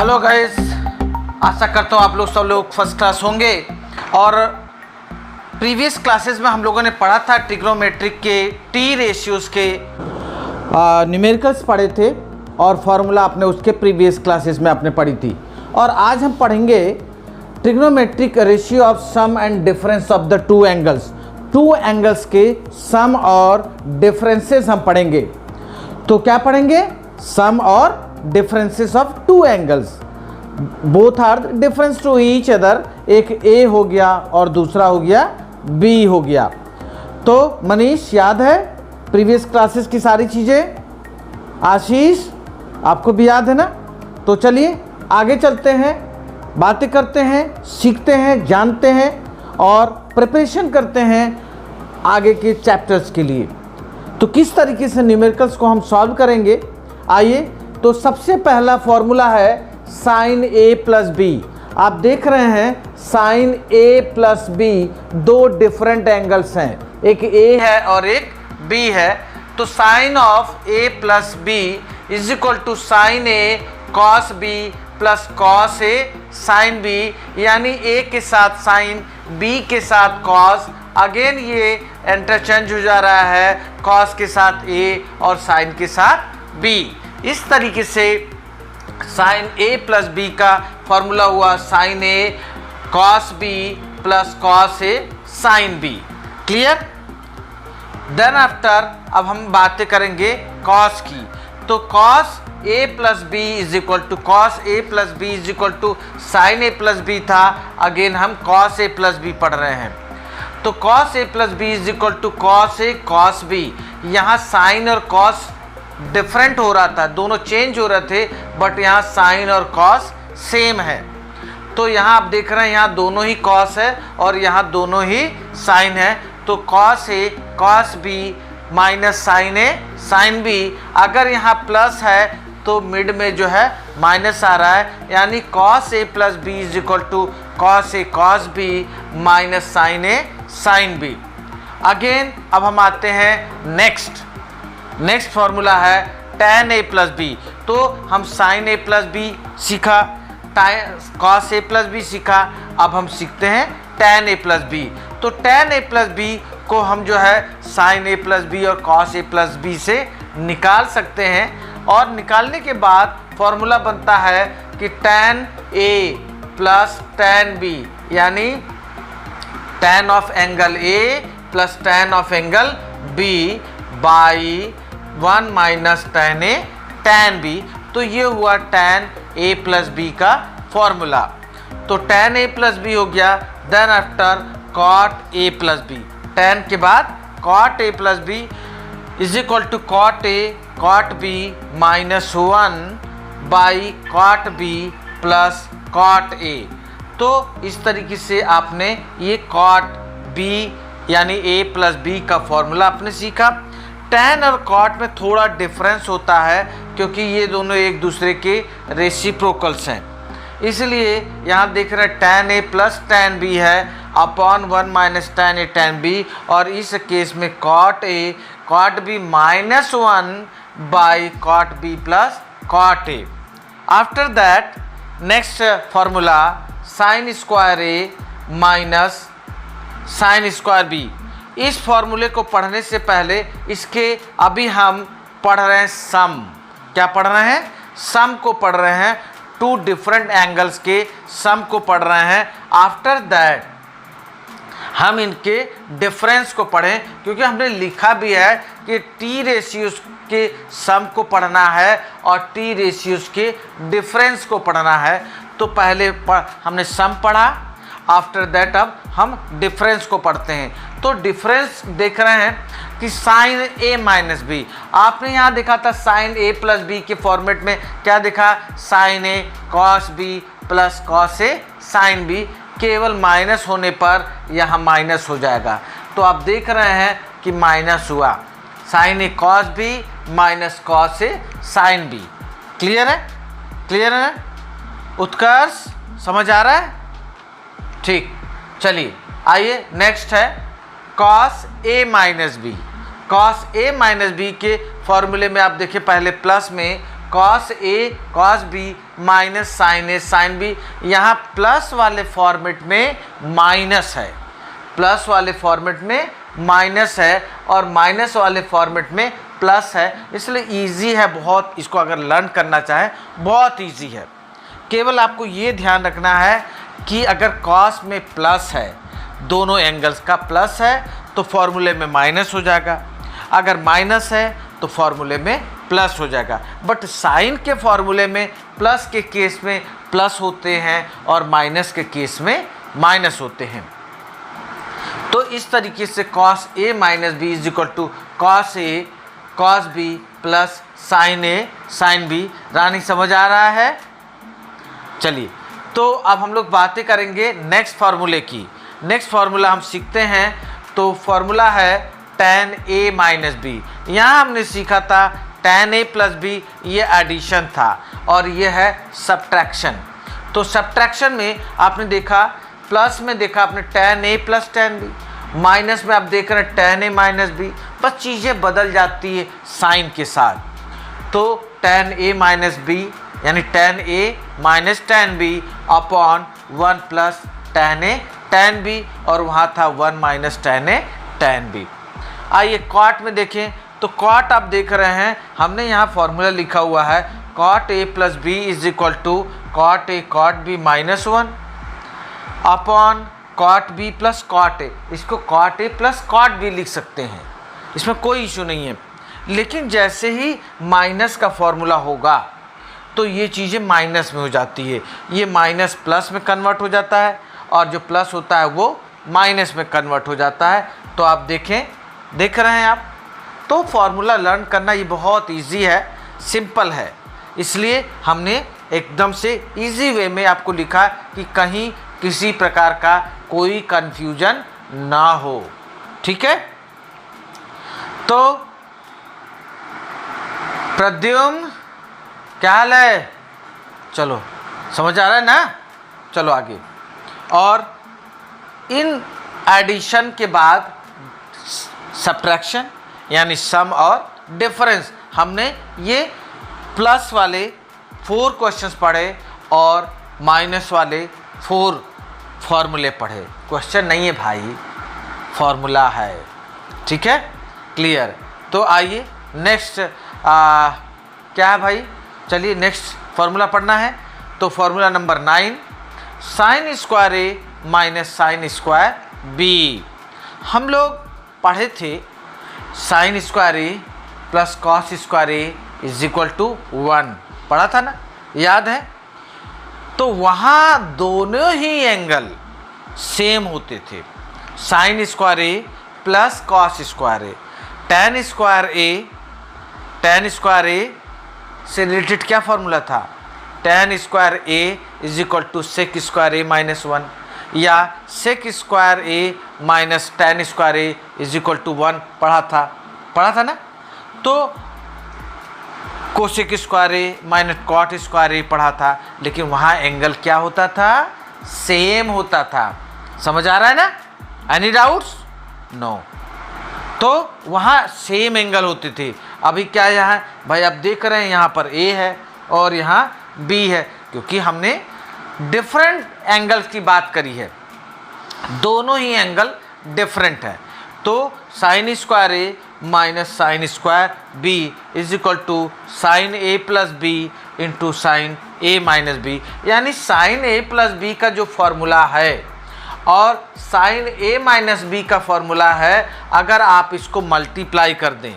Hello guys, आशा करता हूँ आप लोग सब लोग फर्स्ट क्लास होंगे। और प्रीवियस क्लासेस में हम लोगों ने पढ़ा था ट्रिग्नोमेट्रिक के टी रेशियोज़ के न्यूमेरिकल्स पढ़े थे और फार्मूला आपने उसके प्रीवियस क्लासेस में आपने पढ़ी थी। और आज हम पढ़ेंगे trigonometric ratio of sum and difference of the two angles. Two angles के सम और डिफरेंसेस हम पढ़ेंगे। तो क्या पढ़ेंगे? सम और differences of two angles, both are difference to each other. एक ए हो गया और दूसरा हो गया बी हो गया। तो मनीष, याद है प्रीवियस क्लासेस की सारी चीज़ें? आशीष, आपको भी याद है ना? तो चलिए आगे चलते हैं, बातें करते हैं, सीखते हैं, जानते हैं और प्रिपरेशन करते हैं आगे के चैप्टर्स के लिए। तो किस तरीके से न्यूमेरिकल्स को हम सॉल्व करेंगे, आइए। तो सबसे पहला फॉर्मूला है साइन ए प्लस बी। आप देख रहे हैं साइन ए प्लस बी दो डिफरेंट एंगल्स हैं, एक ए है और एक बी है। तो sine of A plus B is equal to sine A cos B plus cos A sine B, यानी ए के साथ साइन, बी के साथ कॉस। अगेन ये इंटरचेंज हो जा रहा है, कॉस के साथ ए और साइन के साथ बी। इस तरीके से साइन ए प्लस बी का फॉर्मूला हुआ sine A cos B plus cos A sine B. Clear? Then after अब हम बातें करेंगे कॉस की। तो cos A plus B is equal to cos A plus B is equal to sine A plus B था। अगेन हम cos A plus B पढ़ रहे हैं। तो cos A plus B is equal to cos A cos B. यहाँ sign और cos different हो रहा था, दोनों चेंज हो रहे थे, बट यहाँ साइन और कॉस सेम है। तो यहाँ आप देख रहे हैं यहाँ दोनों ही कॉस है और यहाँ दोनों ही साइन है। तो cos A cos B minus sine A sine B. अगर यहाँ प्लस है तो मिड में जो है माइनस आ रहा है, यानी cos A plus B is equal to cos A cos B minus sine A sine B. Again अब हम आते हैं नेक्स्ट फॉर्मूला है tan a प्लस बी। तो हम साइन ए प्लस बी सीखा, कॉस ए प्लस बी सीखा, अब हम सीखते हैं tan a प्लस बी। तो tan a प्लस बी को हम जो है साइन ए प्लस बी और कॉस ए प्लस बी से निकाल सकते हैं। और निकालने के बाद फॉर्मूला बनता है कि tan a plus tan b, यानी tan of angle a plus tan of angle b by 1 minus tan a tan b। तो ये हुआ tan a प्लस बी का फॉर्मूला। तो tan a प्लस बी हो गया। Then after cot a plus B, tan के बाद cot a plus B is equal to cot a cot b minus 1 by cot b plus cot a। तो इस तरीके से आपने ये cot b यानी a प्लस बी का फॉर्मूला आपने सीखा। tan और cot में थोड़ा डिफरेंस होता है क्योंकि ये दोनों एक दूसरे के रेसिप्रोकल्स हैं, इसलिए यहाँ देख रहे हैं tan a plus tan b है upon 1 minus tan a tan b। और इस केस में cot a cot b minus 1 by cot b plus cot a। After that next formula sine square a minus sine square b। इस फॉर्मूले को पढ़ने से पहले इसके अभी हम पढ़ रहे हैं सम। क्या पढ़ रहे हैं? सम को पढ़ रहे हैं, टू डिफरेंट एंगल्स के सम को पढ़ रहे हैं। आफ्टर दैट हम इनके डिफरेंस को पढ़ें, क्योंकि हमने लिखा भी है कि टी रेशियोज के सम को पढ़ना है और टी रेशियोज के डिफरेंस को पढ़ना है। तो पहले हमने सम पढ़ा, आफ्टर दैट अब हम डिफरेंस को पढ़ते हैं। तो डिफरेंस देख रहे हैं कि साइन ए माइनस बी, आपने यहाँ देखा था साइन ए प्लस बी के फॉर्मेट में क्या देखा? Sign A cos B plus cos A sine B. केवल माइनस होने पर यहाँ माइनस हो जाएगा। तो आप देख रहे हैं कि माइनस हुआ, sine A cos B minus cos A sine B. Clear है? क्लियर है? उत्कर्ष समझ आ रहा है? ठीक, चलिए आइए नेक्स्ट है cos A minus B. Cos A minus B के फॉर्मूले में आप देखिए पहले प्लस में cos A cos B minus sine A sine B. यहाँ प्लस वाले फॉर्मेट में माइनस है, प्लस वाले फॉर्मेट में माइनस है और माइनस वाले फॉर्मेट में प्लस है, इसलिए इजी है बहुत। इसको अगर लर्न करना चाहे बहुत इजी है। केवल आपको ये ध्यान रखना है कि अगर कॉस में प्लस है, दोनों एंगल्स का प्लस है तो फॉर्मूले में माइनस हो जाएगा, अगर माइनस है तो फॉर्मूले में प्लस हो जाएगा। बट साइन के फॉर्मूले में प्लस के केस में प्लस होते हैं और माइनस के केस में माइनस होते हैं। तो इस तरीके से cos A minus B is equal to cos A cos B plus sine A sine B. Rani समझ आ रहा है? चलिए, तो अब हम लोग बातें करेंगे नेक्स्ट फार्मूले की। नेक्स्ट फार्मूला हम सीखते हैं, तो फार्मूला है tan a माइनस बी। यहाँ हमने सीखा था tan a प्लस बी, ये एडिशन था और ये है सब्ट्रैक्शन। तो सब्ट्रैक्शन में आपने देखा, प्लस में देखा आपने tan a plus tan b, minus में आप देख रहे हैं tan a माइनस बी। बस चीज़ें बदल जाती है साइन के साथ। तो tan a माइनस बी यानी tan a minus tan b upon 1 plus tan a tan b, और वहाँ था 1 minus tan a tan b। आइए कॉट में देखें, तो कॉट आप देख रहे हैं हमने यहाँ फॉर्मूला लिखा हुआ है cot a plus B is equal to cot a cot b minus 1 upon cot b plus cot a। इसको cot a plus cot b लिख सकते हैं, इसमें कोई इशू नहीं है। लेकिन जैसे ही माइनस का फॉर्मूला होगा तो ये चीज़ें माइनस में हो जाती है, ये माइनस प्लस में कन्वर्ट हो जाता है और जो प्लस होता है वो माइनस में कन्वर्ट हो जाता है। तो आप देखें, देख रहे हैं आप, तो फॉर्मूला लर्न करना ये बहुत इजी है, सिंपल है, इसलिए हमने एकदम से इजी वे में आपको लिखा कि कहीं किसी प्रकार का कोई कन्फ्यूजन ना हो। ठीक है? तो प्रद्युम्न क्या हाल है? चलो समझ आ रहा है ना? चलो आगे। और इन एडिशन के बाद सब्ट्रैक्शन यानी सम और डिफरेंस, हमने ये प्लस वाले 4 क्वेश्चंस पढ़े और माइनस वाले 4 फॉर्मूले पढ़े। क्वेश्चन नहीं है भाई, फॉर्मूला है। ठीक है? क्लियर? तो आइए नेक्स्ट क्या है भाई? चलिए नेक्स्ट फार्मूला पढ़ना है। तो formula number 9, sine square A minus sine square B. हम लोग पढ़े थे sine square A plus cos square A is equal to 1, पढ़ा था ना, याद है? तो वहाँ दोनों ही एंगल सेम होते थे, sine square A plus cos square A. tan square A से रिलेटेड क्या फार्मूला था? tan square A is equal to sec square A minus 1, या sec square A minus tan square A is equal to 1, पढ़ा था ना? तो cosec square A minus cot square A पढ़ा था, लेकिन वहाँ एंगल क्या होता था? सेम होता था। समझ आ रहा है ना? Any doubts? नो। तो वहाँ सेम एंगल होते थे। अभी क्या यहाँ भाई आप देख रहे हैं, यहाँ पर ए है और यहाँ बी है, क्योंकि हमने डिफरेंट एंगल्स की बात करी है, दोनों ही एंगल डिफरेंट है। तो sine square A minus sine square B is equal to sine A plus B into sine A minus B, यानी साइन ए प्लस बी का जो फॉर्मूला है और साइन ए माइनस बी का फॉर्मूला है, अगर आप इसको मल्टीप्लाई कर दें,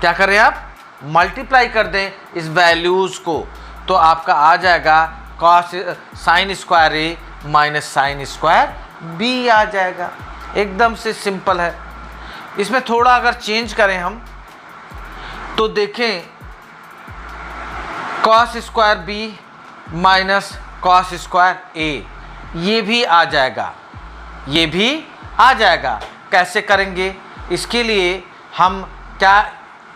क्या करें आप? मल्टीप्लाई कर दें इस वैल्यूज़ को, तो आपका आ जाएगा cos sine square A minus sine square B आ जाएगा। एकदम से सिंपल है। इसमें थोड़ा अगर चेंज करें हम तो देखें cos square B minus cos square A, ये भी आ जाएगा, ये भी आ जाएगा। कैसे करेंगे? इसके लिए हम क्या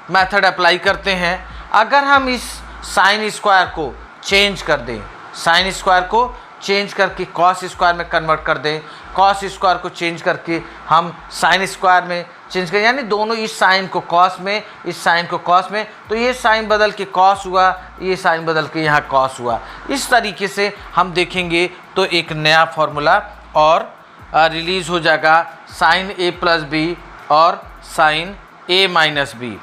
मेथड अप्लाई करते हैं? अगर हम इस साइन स्क्वायर को चेंज कर दें, साइन स्क्वायर को चेंज करके कॉस स्क्वायर में कन्वर्ट कर दें, कॉस स्क्वायर को चेंज करके हम साइन स्क्वायर में चेंज कर, यानी दोनों इस साइन को कॉस में, इस साइन को कॉस में, तो ये साइन बदल के कॉस हुआ, ये साइन बदल के यहाँ कॉस हुआ। इस तरीके से हम देखेंगे तो एक नया फॉर्मूला और रिलीज़ हो जाएगा, साइन ए प्लस बी और साइन ए माइनस बी,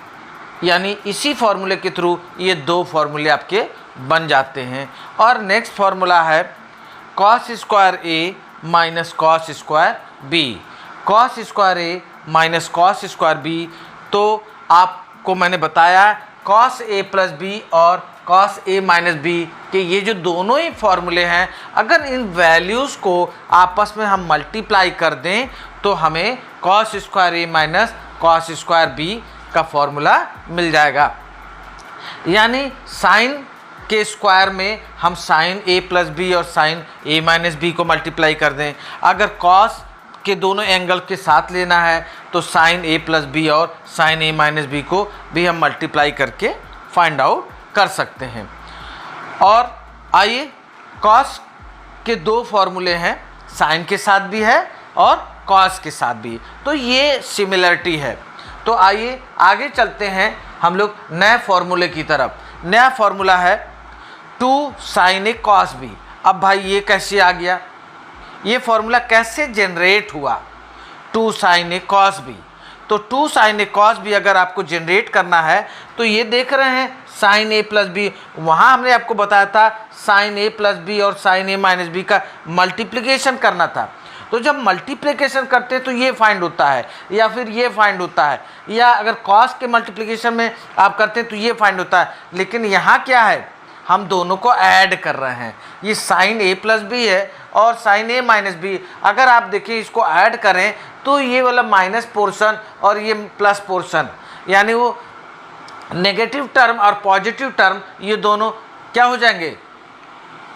यानी इसी फॉर्मूले के थ्रू ये दो फॉर्मूले आपके बन जाते हैं। और नेक्स्ट फॉर्मूला है cos square A minus cos square B, cos square A minus cos square B. तो आपको मैंने बताया कॉस ए प्लस बी और कॉस ए माइनस बी के ये जो दोनों ही फॉर्मूले हैं, अगर इन वैल्यूज़ को आपस में हम मल्टीप्लाई कर दें तो हमें cos square A minus cos square B का फॉर्मूला मिल जाएगा। यानी साइन के स्क्वायर में हम साइन ए प्लस बी और साइन ए माइनस बी को मल्टीप्लाई कर दें, अगर कॉस के दोनों एंगल के साथ लेना है तो साइन ए प्लस बी और साइन ए माइनस बी को भी हम मल्टीप्लाई करके फाइंड आउट कर सकते हैं। और आइए, कॉस के दो फॉर्मूले हैं, साइन के साथ भी है और कॉस के साथ भी, तो ये सिमिलरिटी है। तो आइए आगे चलते हैं हम लोग नए फॉर्मूले की तरफ। नया फॉर्मूला है 2 साइन ए कॉस बी। अब भाई ये कैसे आ गया, ये फॉर्मूला कैसे जनरेट हुआ, 2 साइन ए कॉस बी। तो 2 साइन ए कॉस बी अगर आपको जनरेट करना है तो ये देख रहे हैं साइन ए प्लस बी, वहाँ हमने आपको बताया था साइन ए प्लस बी और साइन ए माइनस बी का मल्टीप्लिकेशन करना था। तो जब मल्टीप्लिकेशन करते हैं तो ये फाइंड होता है या फिर ये फाइंड होता है, या अगर कॉस के मल्टीप्लिकेशन में आप करते हैं तो ये फाइंड होता है। लेकिन यहाँ क्या है, हम दोनों को ऐड कर रहे हैं, ये साइन ए प्लस बी है और साइन ए माइनस बी। अगर आप देखिए इसको ऐड करें तो ये वाला माइनस पोर्शन और ये प्लस पोर्शन, यानी वो नेगेटिव टर्म और पॉजिटिव टर्म ये दोनों क्या हो जाएंगे,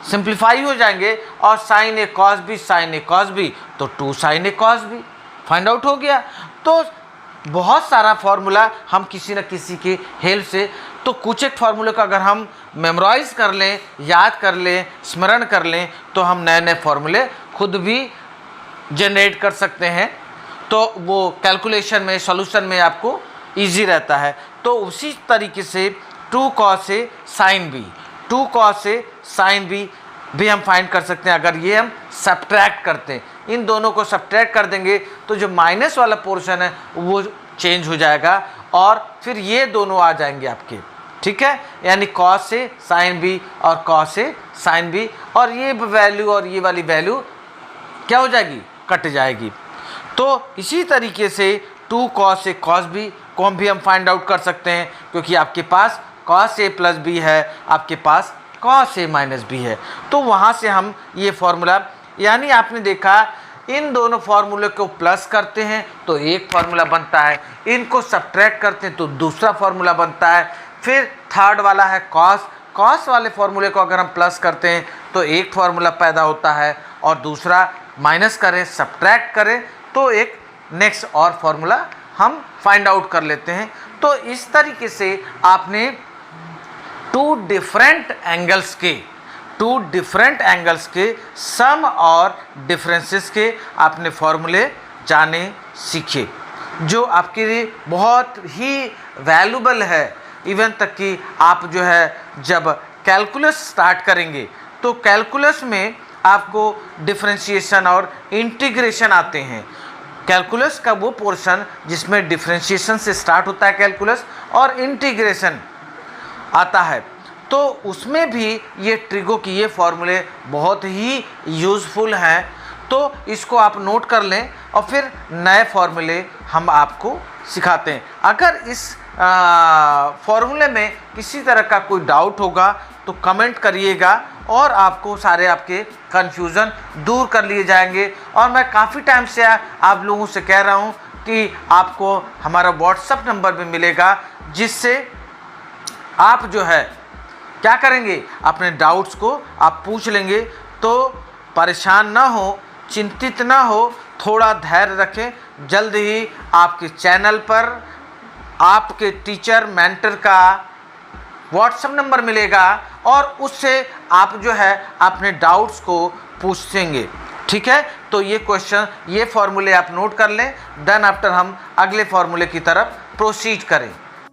सिंप्लीफाई हो जाएंगे। और sine A cos B, sign A cos B, तो 2 sign A cos B find out हो गया। तो बहुत सारा फार्मूला हम किसी न किसी की हेल्प से, तो कुछ एक फार्मूले का अगर हम मेमोराइज कर लें, याद कर लें, स्मरण कर लें, तो हम नए नए फार्मूले खुद भी जनरेट कर सकते हैं। तो वो कैलकुलेशन में, सॉल्यूशन में आपको इजी रहता है। तो उसी तरीके से 2 cos A sine B, 2 cos A sine B भी हम फाइंड कर सकते हैं। अगर ये हम सब्ट्रैक्ट करते हैं, इन दोनों को सब्ट्रैक्ट कर देंगे तो जो माइनस वाला पोर्शन है वो चेंज हो जाएगा और फिर ये दोनों आ जाएंगे आपके, ठीक है। यानी कॉस ए साइन बी और कॉस ए साइन बी, और ये वैल्यू और ये वाली वैल्यू क्या हो जाएगी, कट जाएगी। तो इसी तरीके से 2 कॉस ए कॉस बी को भी हम फाइंड आउट कर सकते हैं, क्योंकि आपके पास कॉस ए प्लस बी है, आपके पास कॉस ए माइनस बी है। तो वहाँ से हम ये फॉर्मूला, यानी आपने देखा इन दोनों फार्मूले को प्लस करते हैं तो एक फार्मूला बनता है, इनको सब्ट्रैक्ट करते हैं तो दूसरा फार्मूला बनता है। फिर थर्ड वाला है कॉस, कॉस वाले फार्मूले को अगर हम प्लस करते हैं तो एक फार्मूला पैदा होता है, और दूसरा माइनस करें, सब्ट्रैक्ट करें तो एक नेक्स्ट और फार्मूला हम फाइंड आउट कर लेते हैं। तो इस तरीके से आपने 2 डिफरेंट एंगल्स के सम और डिफरेंसेस के आपने फॉर्मूले जाने सीखे, जो आपके लिए बहुत ही वैल्यूबल है। इवन तक कि आप जो है जब कैलकुलस स्टार्ट करेंगे तो कैलकुलस में आपको डिफरेंशिएशन और इंटीग्रेशन आते हैं। कैलकुलस का वो पोर्शन जिसमें डिफरेंशिएशन से स्टार्ट होता है कैलकुलस, और इंटीग्रेशन आता है, तो उसमें भी ये ट्रिगो की ये फॉर्मूले बहुत ही यूज़फुल हैं। तो इसको आप नोट कर लें और फिर नए फॉर्मूले हम आपको सिखाते हैं। अगर इस फॉर्मूले में किसी तरह का कोई डाउट होगा तो कमेंट करिएगा और आपको सारे आपके कन्फ्यूज़न दूर कर लिए जाएंगे। और मैं काफ़ी टाइम से आप लोगों से कह रहा हूँ कि आपको हमारा व्हाट्सएप नंबर भी मिलेगा, जिससे आप जो है क्या करेंगे, अपने डाउट्स को आप पूछ लेंगे। तो परेशान ना हो, चिंतित ना हो, थोड़ा धैर्य रखें। जल्द ही आपके चैनल पर आपके टीचर मेंटर का व्हाट्सएप नंबर मिलेगा और उससे आप जो है अपने डाउट्स को पूछेंगे, ठीक है। तो ये क्वेश्चन, ये फॉर्मूले आप नोट कर लें, देन आफ्टर हम अगले फॉर्मूले की तरफ प्रोसीड करें।